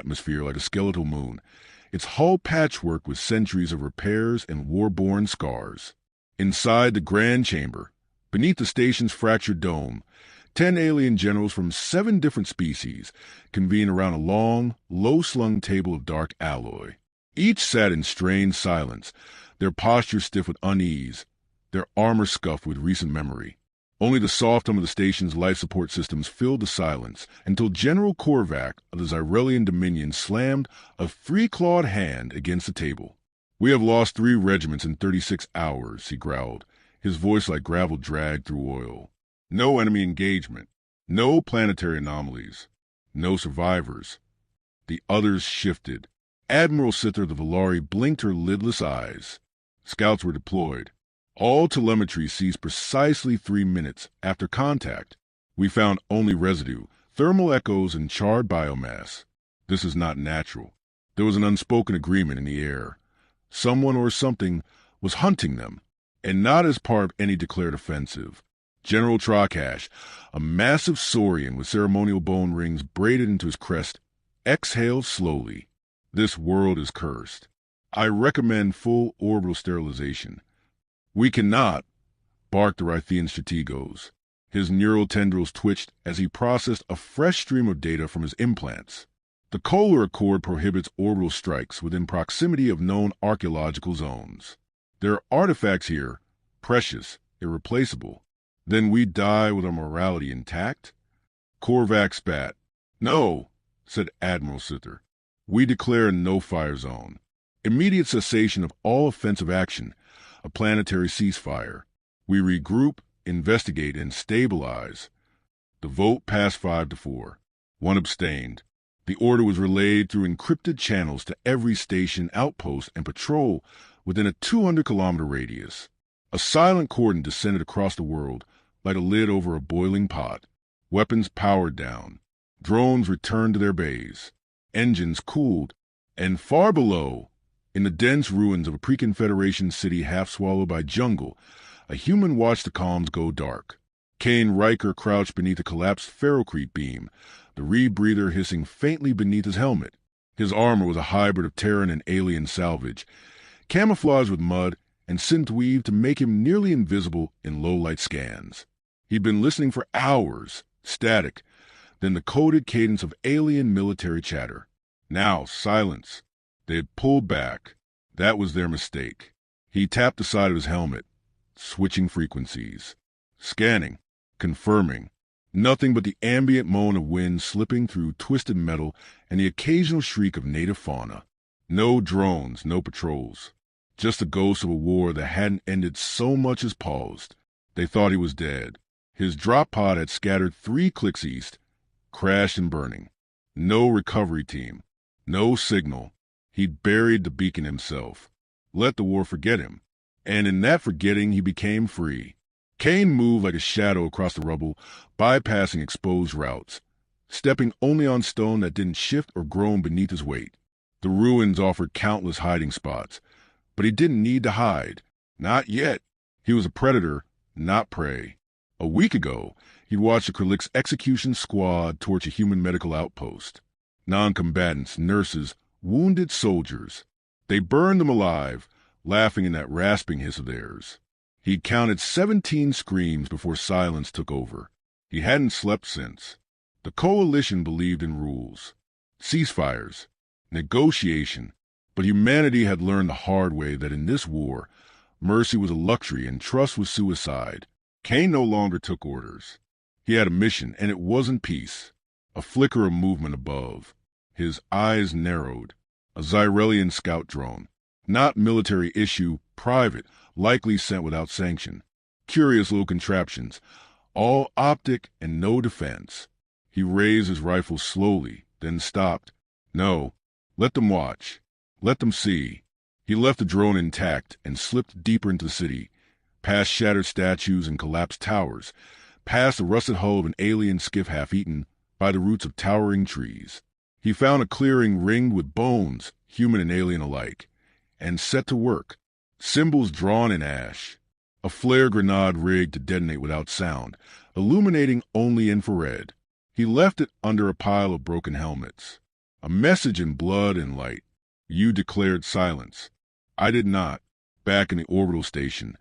atmosphere like a skeletal moon, its hull patchwork with centuries of repairs and war-borne scars. Inside the grand chamber, beneath the station's fractured dome, 10 alien generals from 7 different species convened around a long, low-slung table of dark alloy. Each sat in strained silence, their posture stiff with unease, their armor scuffed with recent memory. Only the soft hum of the station's life support systems filled the silence until General Korvac of the Zyrelian Dominion slammed a 3-clawed hand against the table. "We have lost 3 regiments in 36 hours, he growled, his voice like gravel dragged through oil. "No enemy engagement, no planetary anomalies, no survivors." The others shifted. Admiral Sither of the Valari blinked her lidless eyes. Scouts were deployed. All telemetry ceased precisely 3 minutes after contact. "We found only residue, thermal echoes, and charred biomass. This is not natural." There was an unspoken agreement in the air. Someone or something was hunting them, and not as part of any declared offensive. General Trakash, a massive saurian with ceremonial bone rings braided into his crest, exhaled slowly. "This world is cursed. I recommend full orbital sterilization." "We cannot," barked the Rythian strategos. His neural tendrils twitched as he processed a fresh stream of data from his implants. "The Kolar Accord prohibits orbital strikes within proximity of known archaeological zones. There are artifacts here, precious, irreplaceable. Then we die with our morality intact?" Korvac spat. "No," said Admiral Sither. "We declare a no-fire zone. Immediate cessation of all offensive action. A planetary ceasefire. We regroup, investigate, and stabilize." The vote passed 5-4. 1 abstained. The order was relayed through encrypted channels to every station, outpost, and patrol within a 200-kilometer radius. A silent cordon descended across the world like a lid over a boiling pot. Weapons powered down. Drones returned to their bays. Engines cooled. And far below, in the dense ruins of a pre-Confederation city half swallowed by jungle, a human watched the columns go dark. Kane Riker crouched beneath a collapsed ferrocrete beam, the rebreather hissing faintly beneath his helmet. His armor was a hybrid of Terran and alien salvage, camouflaged with mud and synth-weave to make him nearly invisible in low-light scans. He'd been listening for hours, static, then the coded cadence of alien military chatter. Now, silence. They had pulled back. That was their mistake. He tapped the side of his helmet, switching frequencies. Scanning, confirming. Nothing but the ambient moan of wind slipping through twisted metal and the occasional shriek of native fauna. No drones, no patrols. Just the ghost of a war that hadn't ended so much as paused. They thought he was dead. His drop pod had scattered 3 clicks east, crashed and burning. No recovery team. No signal. He'd buried the beacon himself. Let the war forget him. And in that forgetting, he became free. Kane moved like a shadow across the rubble, bypassing exposed routes, stepping only on stone that didn't shift or groan beneath his weight. The ruins offered countless hiding spots, but he didn't need to hide. Not yet. He was a predator, not prey. A week ago, he'd watched the Krlik's execution squad torch a human medical outpost. Non-combatants, nurses, wounded soldiers. They burned them alive, laughing in that rasping hiss of theirs. He'd counted 17 screams before silence took over. He hadn't slept since. The coalition believed in rules. Ceasefires. Negotiation. But humanity had learned the hard way that in this war, mercy was a luxury and trust was suicide. Kane no longer took orders. He had a mission, and it wasn't peace. A flicker of movement above. His eyes narrowed. A Zyrelian scout drone. Not military issue, private, likely sent without sanction. Curious little contraptions, all optic and no defense. He raised his rifle slowly, then stopped. No, let them watch. Let them see. He left the drone intact and slipped deeper into the city, past shattered statues and collapsed towers, past the rusted hull of an alien skiff half-eaten by the roots of towering trees. He found a clearing ringed with bones, human and alien alike, and set to work. Symbols drawn in ash. A flare grenade rigged to detonate without sound, illuminating only infrared. He left it under a pile of broken helmets. A message in blood and light. You declared silence. I did not. Back in the orbital station,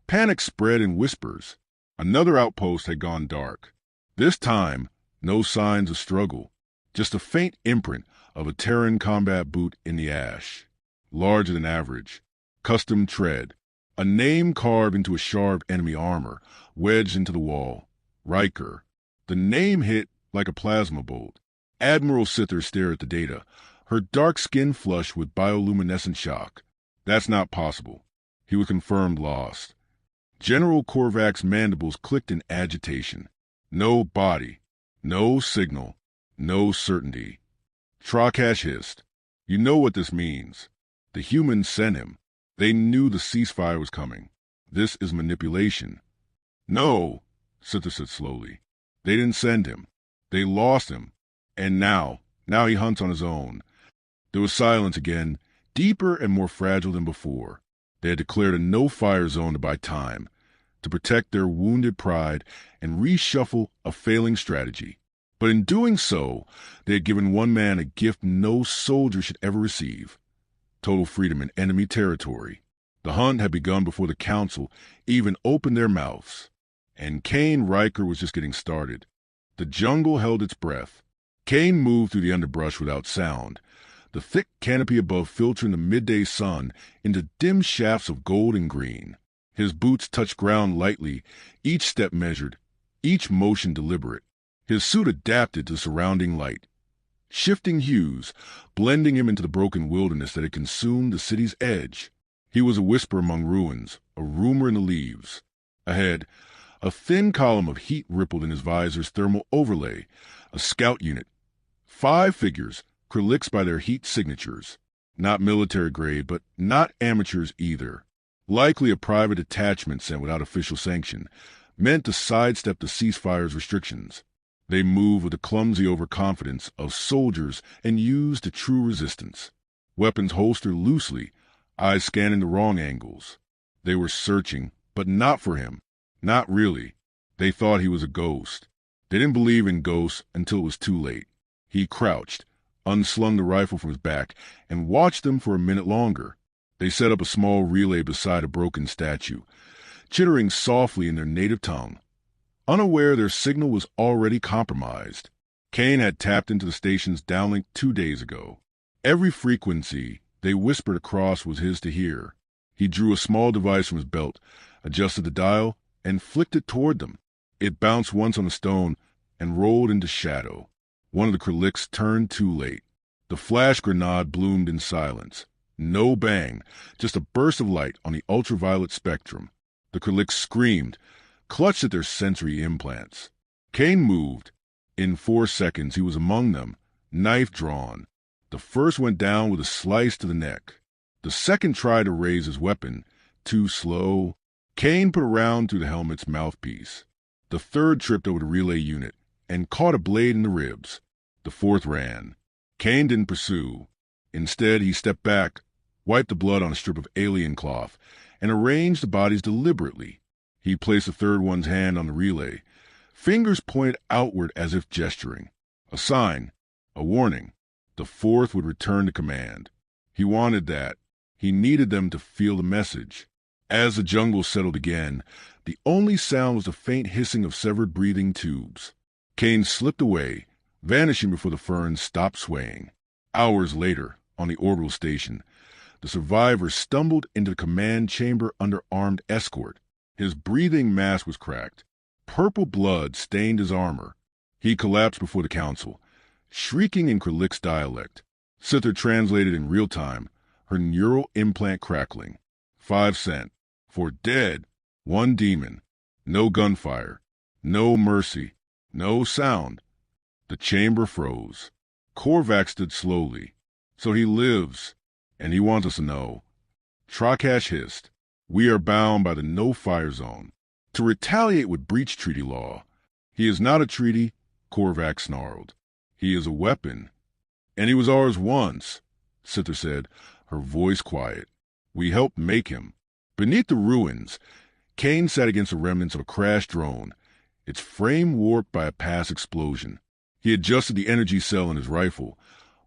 panic spread in whispers. Another outpost had gone dark. This time, no signs of struggle, just a faint imprint of a Terran combat boot in the ash. Larger than average. Custom tread. A name carved into a shard of enemy armor, wedged into the wall. Riker. The name hit like a plasma bolt. Admiral Sither stared at the data, her dark skin flushed with bioluminescent shock. That's not possible. He was confirmed lost. General Korvac's mandibles clicked in agitation. No body. No signal. No certainty. Trakash hissed. You know what this means. The humans sent him. They knew the ceasefire was coming. This is manipulation. No, Sither said slowly. They didn't send him. They lost him. And now he hunts on his own. There was silence again, deeper and more fragile than before. They had declared a no-fire zone to buy time, to protect their wounded pride and reshuffle a failing strategy. But in doing so, they had given one man a gift no soldier should ever receive: total freedom in enemy territory. The hunt had begun before the Council even opened their mouths. And Kane Riker was just getting started. The jungle held its breath. Kane moved through the underbrush without sound, the thick canopy above filtering the midday sun into dim shafts of gold and green. His boots touched ground lightly, each step measured, each motion deliberate. His suit adapted to surrounding light, shifting hues, blending him into the broken wilderness that had consumed the city's edge. He was a whisper among ruins, a rumor in the leaves. Ahead, a thin column of heat rippled in his visor's thermal overlay, a scout unit. 5 figures, Kraliks by their heat signatures. Not military grade, but not amateurs either. Likely a private detachment sent without official sanction, meant to sidestep the ceasefire's restrictions. They moved with the clumsy overconfidence of soldiers and used the true resistance. Weapons holstered loosely, eyes scanning the wrong angles. They were searching, but not for him. Not really. They thought he was a ghost. They didn't believe in ghosts until it was too late. He crouched, unslung the rifle from his back, and watched them for a minute longer. They set up a small relay beside a broken statue, chittering softly in their native tongue. Unaware their signal was already compromised. Kane had tapped into the station's downlink 2 days ago. Every frequency they whispered across was his to hear. He drew a small device from his belt, adjusted the dial, and flicked it toward them. It bounced once on a stone and rolled into shadow. One of the Kraliks turned too late. The flash grenade bloomed in silence. No bang, just a burst of light on the ultraviolet spectrum. The Kraliks screamed, clutched at their sensory implants. Kane moved. In 4 seconds he was among them, knife drawn. The first went down with a slice to the neck. The second tried to raise his weapon. Too slow. Kane put a round through the helmet's mouthpiece. The third tripped over the relay unit and caught a blade in the ribs. The fourth ran. Kane didn't pursue. Instead, he stepped back, wiped the blood on a strip of alien cloth, and arranged the bodies deliberately. He placed the third one's hand on the relay. Fingers pointed outward as if gesturing. A sign. A warning. The fourth would return to command. He wanted that. He needed them to feel the message. As the jungle settled again, the only sound was the faint hissing of severed breathing tubes. Kane slipped away, vanishing before the ferns stopped swaying. Hours later, on the orbital station, the survivor stumbled into the command chamber under armed escort. His breathing mask was cracked. Purple blood stained his armor. He collapsed before the council, shrieking in Kralik's dialect. Sither translated in real time, her neural implant crackling. 5 cent. For dead. 1 demon. No gunfire. No mercy. No sound. The chamber froze. Korvac stood slowly. So he lives, and he wants us to know. Trakash hissed. We are bound by the no-fire zone. To retaliate would breach treaty law. He is not a treaty, Korvac snarled. He is a weapon. And he was ours once, Sither said, her voice quiet. We helped make him. Beneath the ruins, Kane sat against the remnants of a crashed drone, its frame warped by a past explosion. He adjusted the energy cell in his rifle,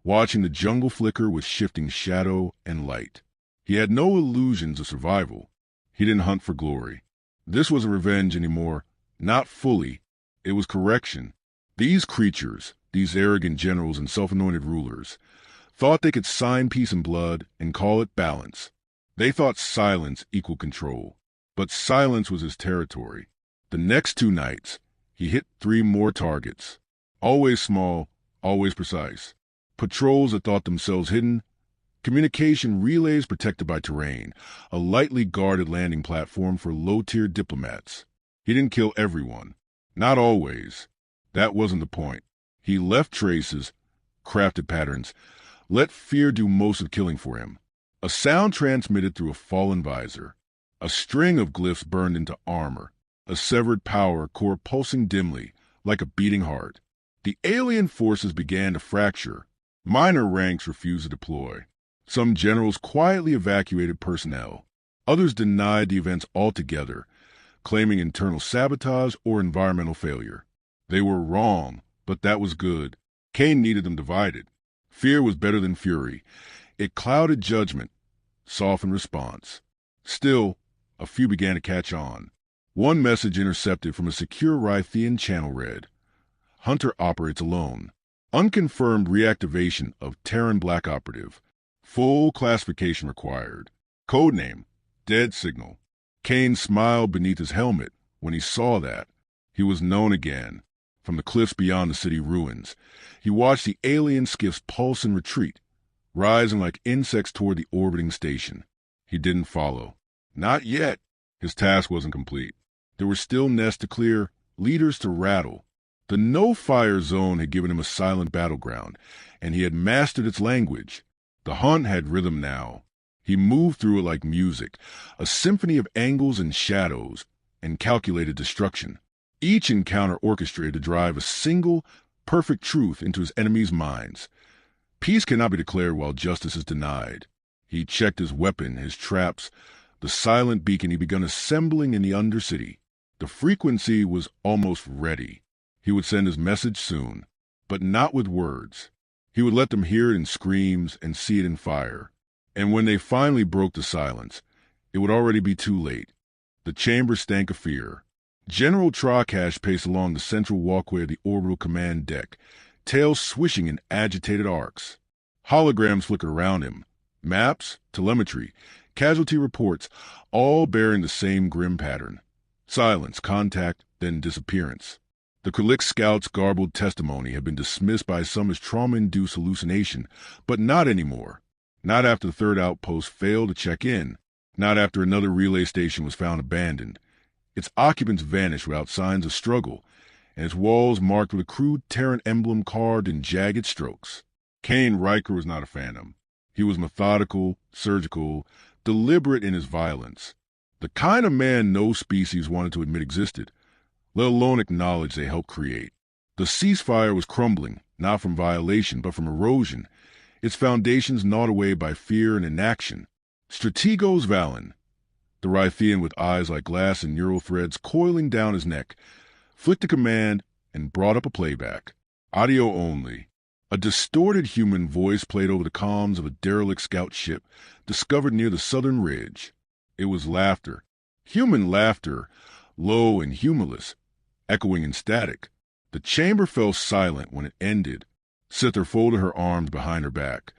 watching the jungle flicker with shifting shadow and light. He had no illusions of survival. He didn't hunt for glory. This wasn't revenge anymore. Not fully. It was correction. These creatures, these arrogant generals and self-anointed rulers, thought they could sign peace and blood and call it balance. They thought silence equaled control. But silence was his territory. The next 2 nights, he hit 3 more targets. Always small, always precise. Patrols that thought themselves hidden. Communication relays protected by terrain. A lightly guarded landing platform for low-tier diplomats. He didn't kill everyone. Not always. That wasn't the point. He left traces, crafted patterns, let fear do most of the killing for him. A sound transmitted through a fallen visor. A string of glyphs burned into armor. A severed power core pulsing dimly, like a beating heart. The alien forces began to fracture. Minor ranks refused to deploy. Some generals quietly evacuated personnel. Others denied the events altogether, claiming internal sabotage or environmental failure. They were wrong, but that was good. Cain needed them divided. Fear was better than fury. It clouded judgment, softened response. Still, a few began to catch on. One message intercepted from a secure Rythian channel read, "Hunter operates alone. Unconfirmed reactivation of Terran Black Operative. Full classification required. Codename, Dead Signal." Cain smiled beneath his helmet when he saw that. He was known again. From the cliffs beyond the city ruins, he watched the alien skiffs pulse and retreat, rising like insects toward the orbiting station. He didn't follow. Not yet. His task wasn't complete. There were still nests to clear, leaders to rattle. The no-fire zone had given him a silent battleground, and he had mastered its language. The hunt had rhythm now. He moved through it like music, a symphony of angles and shadows, and calculated destruction. Each encounter orchestrated to drive a single, perfect truth into his enemies' minds. Peace cannot be declared while justice is denied. He checked his weapon, his traps, the silent beacon he begun assembling in the Undercity. The frequency was almost ready. He would send his message soon, but not with words. He would let them hear it in screams and see it in fire. And when they finally broke the silence, it would already be too late. The chamber stank of fear. General Trakash paced along the central walkway of the orbital command deck, tail swishing in agitated arcs. Holograms flickered around him. Maps, telemetry, casualty reports, all bearing the same grim pattern. Silence, contact, then disappearance. The Kralik scouts' garbled testimony had been dismissed by some as trauma-induced hallucination, but not anymore. Not after the third outpost failed to check in. Not after another relay station was found abandoned. Its occupants vanished without signs of struggle, and its walls marked with a crude Terran emblem carved in jagged strokes. Cain Riker was not a phantom. He was methodical, surgical, deliberate in his violence. The kind of man no species wanted to admit existed, let alone acknowledge they helped create. The ceasefire was crumbling, not from violation, but from erosion, its foundations gnawed away by fear and inaction. Strategos Valen, the Rythian with eyes like glass and neural threads coiling down his neck, flicked a command and brought up a playback. Audio only. A distorted human voice played over the comms of a derelict scout ship discovered near the southern ridge. It was laughter. Human laughter, low and humorless, echoing in static. The chamber fell silent when it ended. Sither folded her arms behind her back,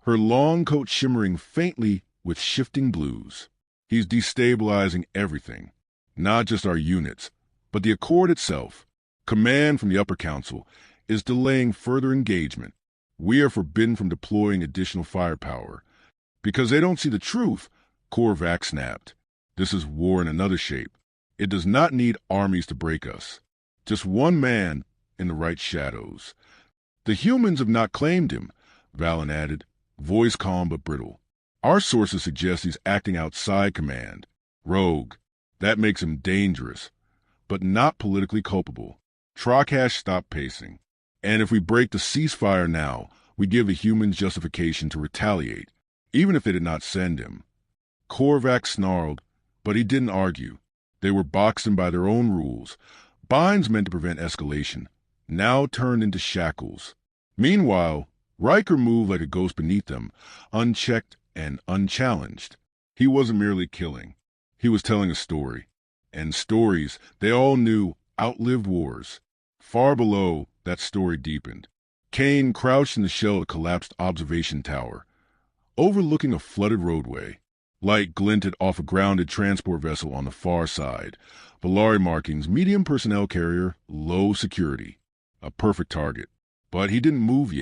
her long coat shimmering faintly with shifting blues. He's destabilizing everything, not just our units, but the Accord itself. Command from the Upper Council is delaying further engagement. We are forbidden from deploying additional firepower. Because they don't see the truth, Korvac snapped. This is war in another shape. It does not need armies to break us. Just one man in the right shadows. The humans have not claimed him, Valen added, voice calm but brittle. Our sources suggest he's acting outside command. Rogue. That makes him dangerous, but not politically culpable. Trakash stopped pacing. And if we break the ceasefire now, we give the humans justification to retaliate, even if they did not send him. Korvac snarled, but he didn't argue. They were boxed in by their own rules. Binds meant to prevent escalation, now turned into shackles. Meanwhile, Riker moved like a ghost beneath them, unchecked and unchallenged. He wasn't merely killing. He was telling a story. And stories, they all knew, outlived wars. Far below, that story deepened. Kane crouched in the shell of the collapsed observation tower, overlooking a flooded roadway. Light glinted off a grounded transport vessel on the far side. Valari markings, medium personnel carrier, low security. A perfect target. But he didn't move yet.